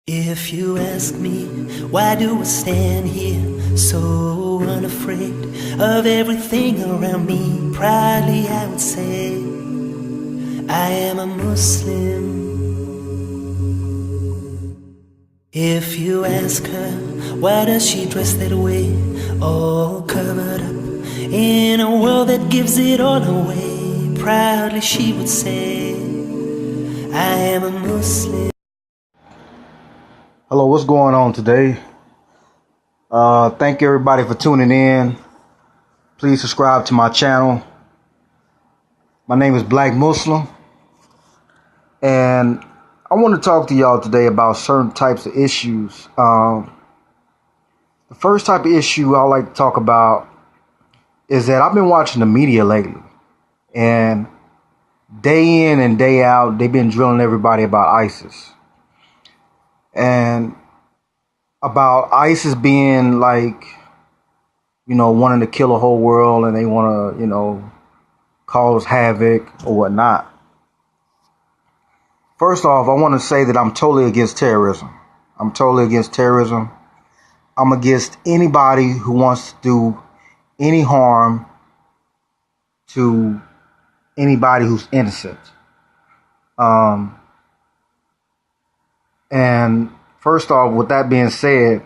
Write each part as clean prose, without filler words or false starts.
If you ask me, why do I stand here so unafraid of everything around me? Proudly I would say, I am a Muslim. If you ask her, why does she dress that way, all covered up, in a world that gives it all away? Proudly she would say, I am a Muslim. Hello, what's going on today? Thank you everybody for tuning in. Please subscribe to my channel. My name is Black Muslim, and I want to talk to y'all today about certain types of issues. The first type of issue I like to talk about is that I've been watching the media lately, and day in and day out, they've been drilling everybody about ISIS. And about ISIS being like, wanting to kill a whole world, and they want to, cause havoc or whatnot. First off, I want to say that I'm totally against terrorism. I'm totally against terrorism. I'm against anybody who wants to do any harm to anybody who's innocent. And first off, with that being said,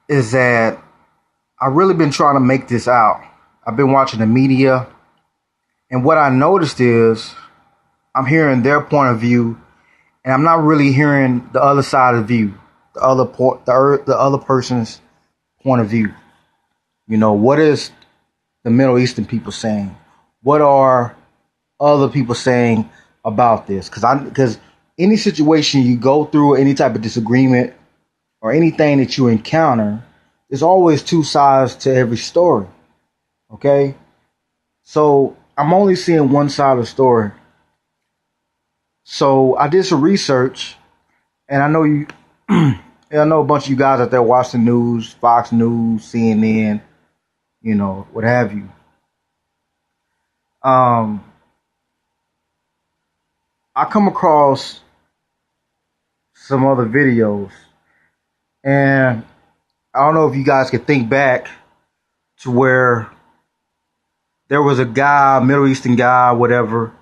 is that I've really been trying to make this out. I've been watching the media, and what I noticed is I'm hearing their point of view, and I'm not really hearing the other side of the view, the other person's point of view. What is the Middle Eastern people saying? What are other people saying about this? Because any situation you go through, any type of disagreement or anything that you encounter, there's always two sides to every story. Okay? So I'm only seeing one side of the story. So I did some research, and I know I know a bunch of you guys out there watch the news, Fox News, CNN, what have you. I come across some other videos, and I don't know if you guys could think back to where there was a guy, Middle Eastern guy, whatever.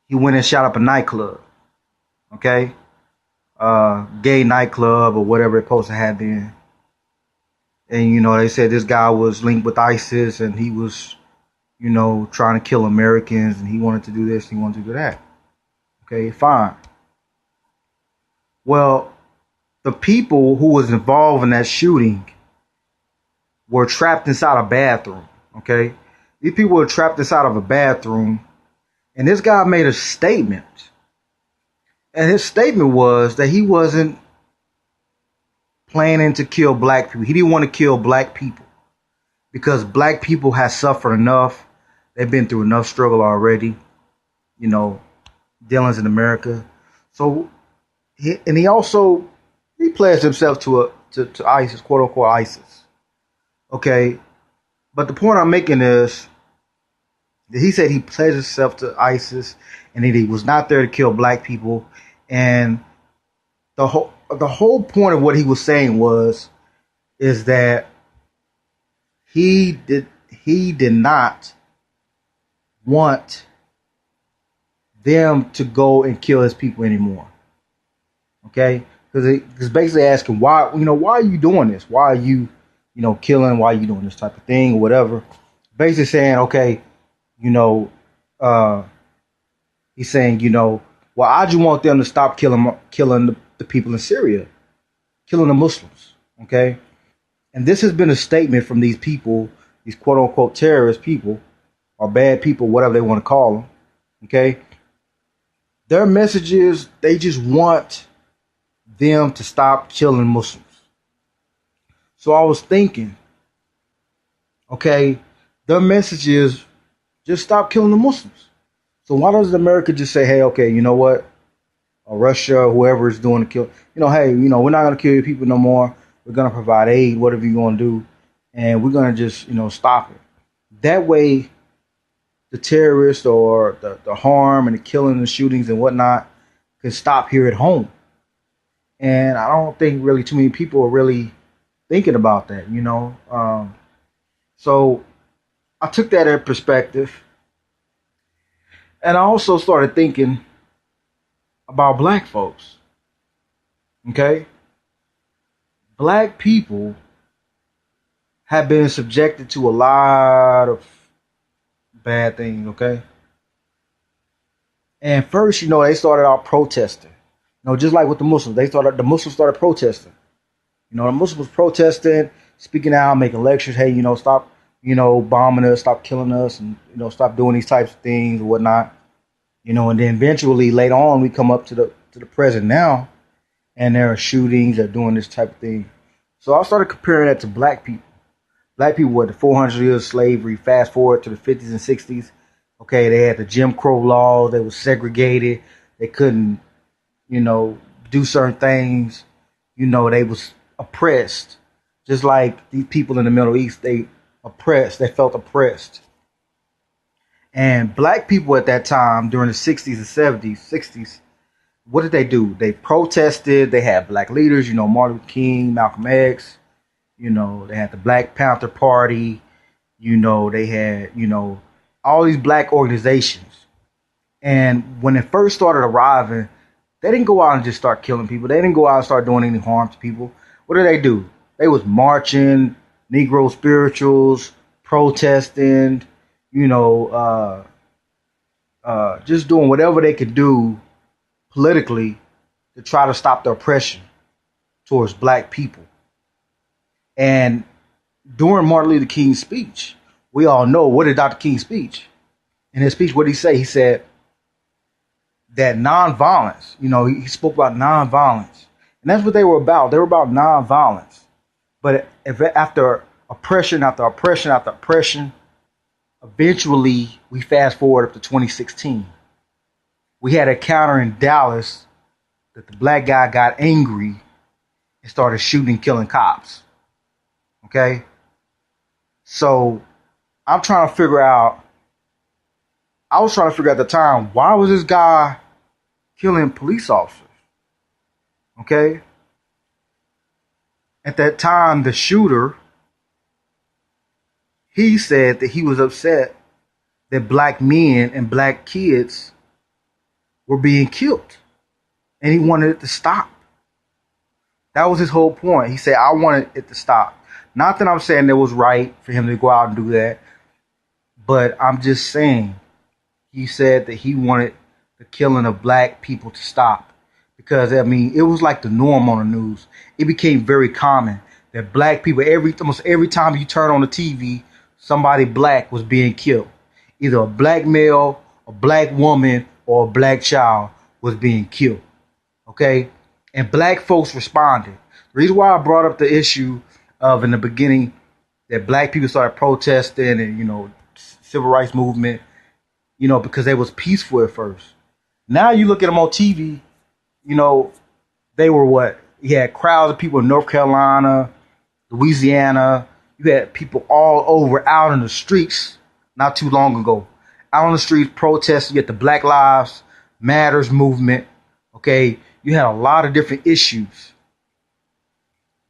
He went and shot up a nightclub, okay? Gay nightclub or whatever it's supposed to have been. And, they said this guy was linked with ISIS, and he was, trying to kill Americans, and he wanted to do this, he wanted to do that. Okay, fine. Well, the people who was involved in that shooting were trapped inside a bathroom, okay? These people were trapped inside of a bathroom, and this guy made a statement. And his statement was that he wasn't planning to kill black people. He didn't want to kill black people because black people have suffered enough. They've been through enough struggle already, dealings in America. So, he pledged himself to ISIS, quote unquote ISIS. Okay, but the point I'm making is that he said he pledged himself to ISIS, and that he was not there to kill black people. And the whole point of what he was saying is that he did not want them to go and kill his people anymore. Okay, because basically asking why are you doing this? Why are you killing? Why are you doing this type of thing or whatever? Basically saying, okay, he's saying, well, I just want them to stop killing the people in Syria, killing the Muslims. Okay, and this has been a statement from these people, these quote unquote terrorist people or bad people, whatever they want to call them. Okay, their message is they just want them to stop killing Muslims. So I was thinking, okay, their message is just stop killing the Muslims. So why doesn't America just say, hey, okay, you know what? Or Russia, or whoever is doing the kill, hey, we're not going to kill your people no more. We're going to provide aid, whatever you're going to do. And we're going to just, stop it. That way, the terrorists or the harm and the killing and the shootings and whatnot can stop here at home. And I don't think really too many people are really thinking about that, So I took that in perspective, and I also started thinking about black folks. Okay, black people have been subjected to a lot of bad things. Okay, and first, they started out protesting. Just like with the Muslims, the Muslims started protesting. The Muslims was protesting, speaking out, making lectures. Hey, stop, bombing us, stop killing us, and stop doing these types of things and whatnot. And then eventually later on we come up to the present now, and there are shootings, they're doing this type of thing. So I started comparing that to black people. Black people were the 400 years of slavery. Fast forward to the 50s and 60s. Okay, they had the Jim Crow laws. They were segregated. They couldn't, do certain things. They was oppressed. Just like these people in the Middle East, they felt oppressed. And black people at that time, during the 60s and 60s, what did they do? They protested. They had black leaders, Martin Luther King, Malcolm X. They had the Black Panther Party. They had, all these black organizations. And when it first started arriving, they didn't go out and just start killing people. They didn't go out and start doing any harm to people. What did they do? They was marching, Negro spirituals, protesting, just doing whatever they could do politically to try to stop the oppression towards black people. And during Martin Luther King's speech, we all know, what did Dr. King speech? In his speech, what did he say? He said that nonviolence, he spoke about nonviolence. And that's what they were about. They were about nonviolence. But if after oppression, after oppression, after oppression, eventually we fast forward up to 2016. We had a counter in Dallas that the black guy got angry and started shooting, killing cops. Okay? So I was trying to figure out at the time, why was this guy killing police officers? Okay? At that time, the shooter, he said that he was upset that black men and black kids were being killed. And he wanted it to stop. That was his whole point. He said, I wanted it to stop. Not that I'm saying it was right for him to go out and do that, but I'm just saying he said that he wanted the killing of black people to stop. Because, it was like the norm on the news. It became very common that black people, almost every time you turn on the TV, somebody black was being killed. Either a black male, a black woman, or a black child was being killed. Okay? And black folks responded. The reason why I brought up the issue of, in the beginning, that black people started protesting and, civil rights movement, because they was peaceful at first. Now you look at them on TV, they were what? You had crowds of people in North Carolina, Louisiana. You had people all over out in the streets not too long ago. Out on the streets protesting. You had the Black Lives Matters movement. Okay. You had a lot of different issues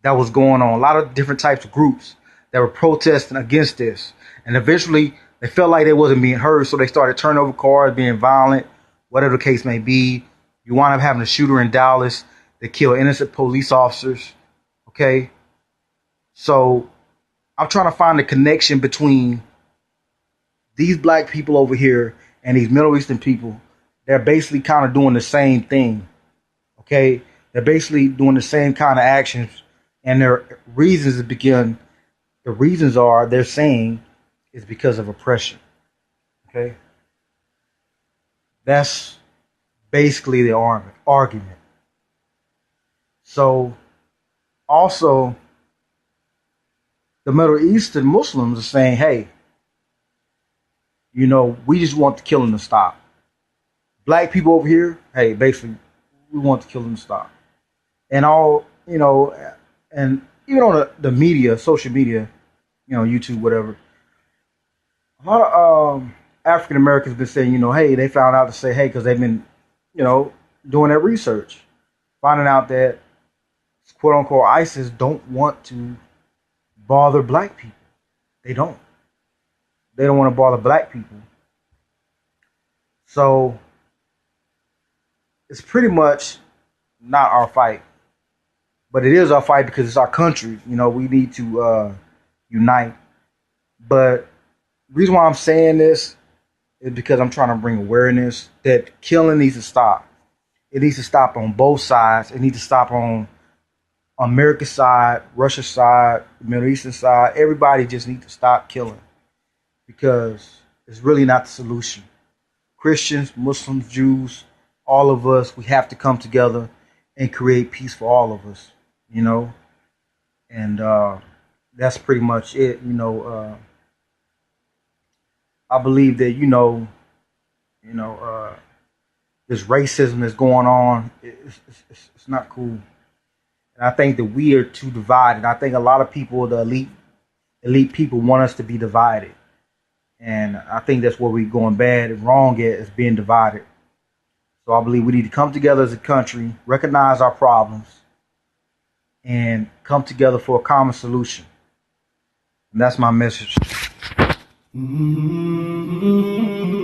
that was going on. A lot of different types of groups that were protesting against this. And eventually they felt like they wasn't being heard. So they started turning over cars, being violent, whatever the case may be. You wind up having a shooter in Dallas that killed innocent police officers. Okay. So I'm trying to find the connection between these black people over here and these Middle Eastern people. They're basically kind of doing the same thing. Okay. They're basically doing the same kind of actions. And their reasons they're saying is because of oppression. Okay. That's basically the argument. So also the Middle Eastern Muslims are saying, hey, we just want the killing to stop. Black people over here, hey, basically, we want the killing to stop. And and even on the media, social media, YouTube, whatever, a lot of African Americans have been saying, hey, they found out to say, hey, because they've been, doing that research, finding out that quote unquote ISIS don't want to bother black people. They don't. They don't want to bother black people. So it's pretty much not our fight. But it is our fight because it's our country. You know, we need to unite. But the reason why I'm saying this is because I'm trying to bring awareness that killing needs to stop. It needs to stop on both sides. It needs to stop on America's side, Russia's side, the Middle Eastern side. Everybody just needs to stop killing because it's really not the solution. Christians, Muslims, Jews, all of us, we have to come together and create peace for all of us, you know? And that's pretty much it, you know. I believe that, this racism that's going on, it's not cool. And I think that we are too divided. I think a lot of people, the elite people, want us to be divided. And I think that's where we're going bad and wrong at, is being divided. So I believe we need to come together as a country, recognize our problems, and come together for a common solution. And that's my message. Mm-hmm.